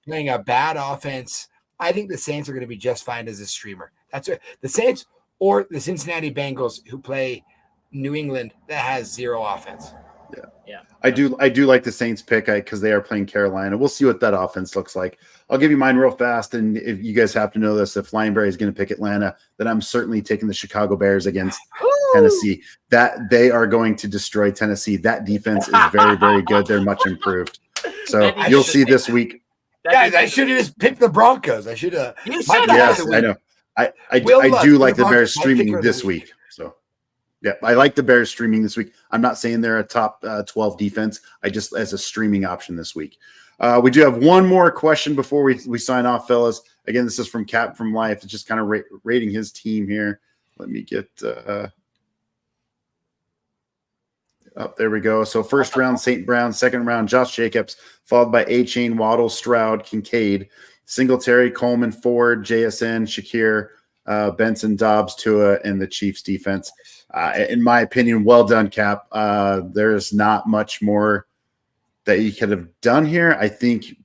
playing a bad offense. I think the Saints are going to be just fine as a streamer. That's it. The Saints or the Cincinnati Bengals, who play New England, that has zero offense. Yeah. I do like the Saints pick because they are playing Carolina. We'll see what that offense looks like. I'll give you mine real fast, and if you guys have to know this, if Lineberry is going to pick Atlanta, then I'm certainly taking the Chicago Bears against Tennessee. That they are going to destroy Tennessee. That defense is very, very good. They're much improved. So you'll see this week. Guys, I should have just picked the Broncos. I should have. Yes, I know. I do like the Bears streaming this week. So. Yeah, I like the Bears streaming this week. I'm not saying they're a top 12 defense. I just as a streaming option this week. We do have one more question before we sign off, fellas. Again, this is from Cap from Life. It's just kind of rating his team here. Let me get up. There we go. So first round, St. Brown. Second round, Josh Jacobs, followed by A-Chain, Waddle, Stroud, Kincaid, Singletary, Coleman, Ford, JSN, Shakir, Benson, Dobbs, Tua, and the Chiefs defense. In my opinion, well done, Cap. There's not much more that you could have done here. I think,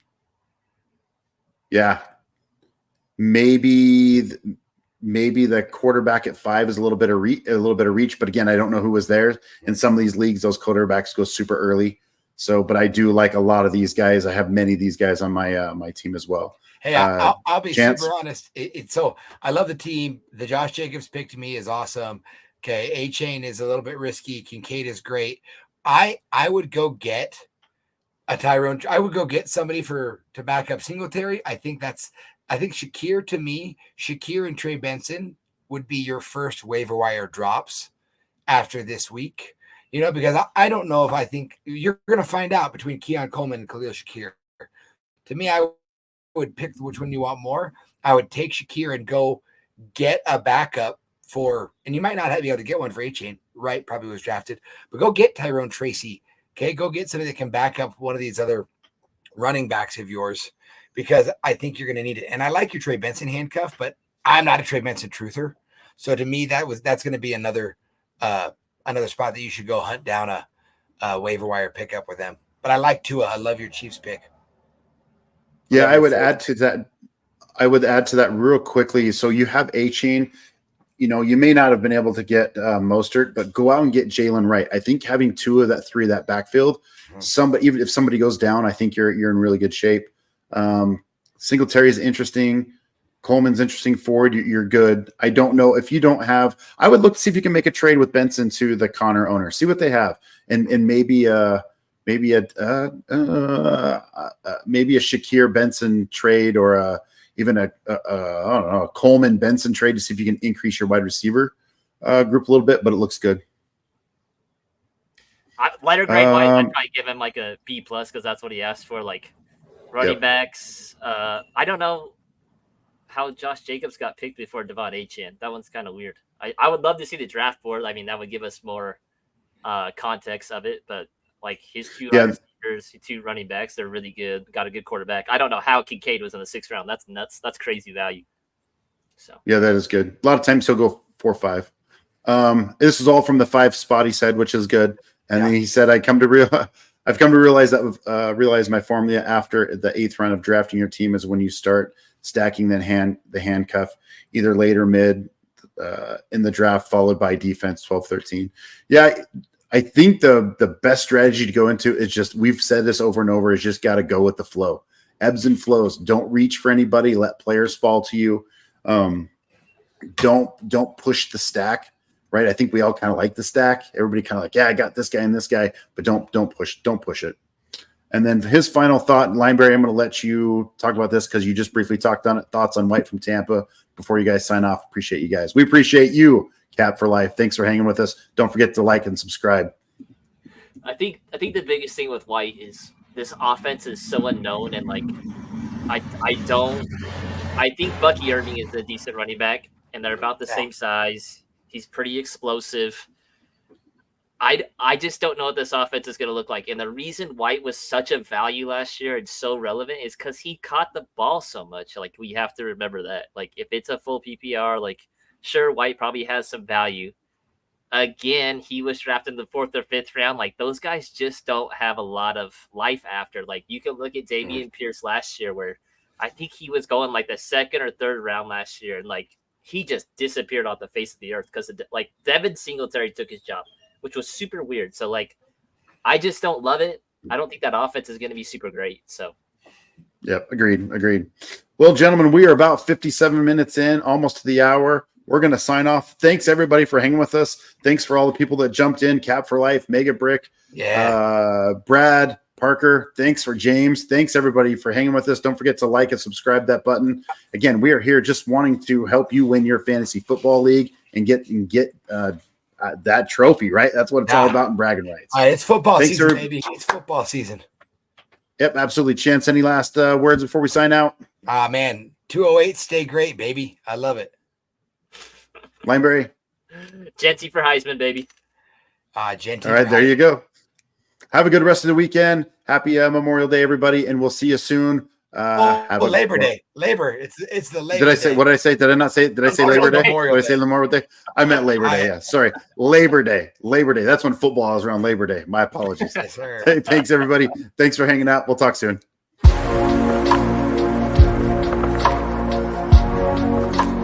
maybe the quarterback at 5 is a little bit of reach. But again, I don't know who was there. In some of these leagues, those quarterbacks go super early. So, but I do like a lot of these guys. I have many of these guys on my team as well. Hey, I'll be super honest. So I love the team. The Josh Jacobs pick to me is awesome. Okay, A-Chain is a little bit risky. Kincaid is great. I would go get a Tyrone. I would go get somebody to back up Singletary. I think Shakir, to me, Shakir and Trey Benson would be your first waiver wire drops after this week. Because I don't know if I think you're going to find out between Keon Coleman and Khalil Shakir. To me, I would pick which one you want more. I would take Shakir and go get a backup and you might not be able to get one for A-Chain, right? Probably was drafted, but go get Tyrone Tracy. Okay. Go get somebody that can back up one of these other running backs of yours, because I think you're going to need it. And I like your Trey Benson handcuff, but I'm not a Trey Benson truther. So to me, that's going to be another spot that you should go hunt down a waiver wire pickup with them. But I like Tua. I love your Chiefs pick. Yeah, I would add to that real quickly. So you have A-Chain. You may not have been able to get Mostert, but go out and get Jalen Wright. I think having 2 of that 3 of that backfield, even if somebody goes down, I think you're in really good shape. Singletary is interesting. Coleman's interesting forward. You're good. I don't know if you don't have. I would look to see if you can make a trade with Benson to the Connor owner. See what they have, and maybe a Shakir Benson trade or even I don't know, a Coleman Benson trade to see if you can increase your wide receiver group a little bit. But it looks good. Lighter grade wise, I'd probably give him like a B+ because that's what he asked for. Like running backs. I don't know how Josh Jacobs got picked before Devon Achane. That one's kind of weird. I would love to see the draft board. I mean, that would give us more context of it. But like his two receivers, two running backs, they're really good. Got a good quarterback. I don't know how Kincaid was in the 6th round. That's nuts. That's crazy value. So yeah, that is good. A lot of times he'll go 4-5. This is all from the 5 spot he said, which is good. And then he said, I've come to realize that realize my formula after the 8th round of drafting your team is when you start stacking the handcuff either late or mid in the draft, followed by defense 12-13. Yeah, I think the best strategy to go into is just, we've said this over and over, is just got to go with the flow. Ebbs and flows. Don't reach for anybody. Let players fall to you. Don't push the stack. Right. I think we all kind of like the stack. Everybody kind of like, yeah, I got this guy and this guy, but don't push it. And then his final thought, Lineberry, I'm going to let you talk about this because you just briefly talked on it. Thoughts on White from Tampa before you guys sign off. Appreciate you guys. We appreciate you, Cap for Life. Thanks for hanging with us. Don't forget to like and subscribe. I think the biggest thing with White is this offense is so unknown, and like I think Bucky Irving is a decent running back, and they're about the same size. He's pretty explosive. I just don't know what this offense is going to look like. And the reason White was such a value last year and so relevant is because he caught the ball so much. Like, we have to remember that. Like, if it's a full PPR, like, sure, White probably has some value. Again, he was drafted in the 4th or 5th round. Like, those guys just don't have a lot of life after. Like, you can look at Dameon Pierce last year, where I think he was going like the 2nd or 3rd round last year, and like he just disappeared off the face of the earth because like Devin Singletary took his job, which was super weird. So like, I just don't love it. I don't think that offense is going to be super great. So, yep, agreed. Well, gentlemen, we are about 57 minutes in, almost to the hour. We're going to sign off. Thanks everybody for hanging with us. Thanks for all the people that jumped in. Cap for Life, Mega Brick, Brad, Parker. Thanks for James. Thanks everybody for hanging with us. Don't forget to like and subscribe that button. Again, we are here just wanting to help you win your fantasy football league and get that trophy, right? That's what it's all about in bragging rights. It's football season, baby. It's football season. Yep, absolutely. Chance, any last words before we sign out? Man, 208, stay great, baby. I love it. Lineberry. Genty for Heisman, baby. Genty. All right, there you go. Have a good rest of the weekend. Happy Memorial Day, everybody, and we'll see you soon. Labor Day. Labor. It's the Labor. Did I say? Day. What did I say? Did I not say? Did I say Labor Day? Did I say Memorial Day? I meant Labor Day. Yeah, sorry. Labor Day. Labor Day. That's when football is around Labor Day. My apologies. Yes, sir. Thanks, everybody. Thanks for hanging out. We'll talk soon.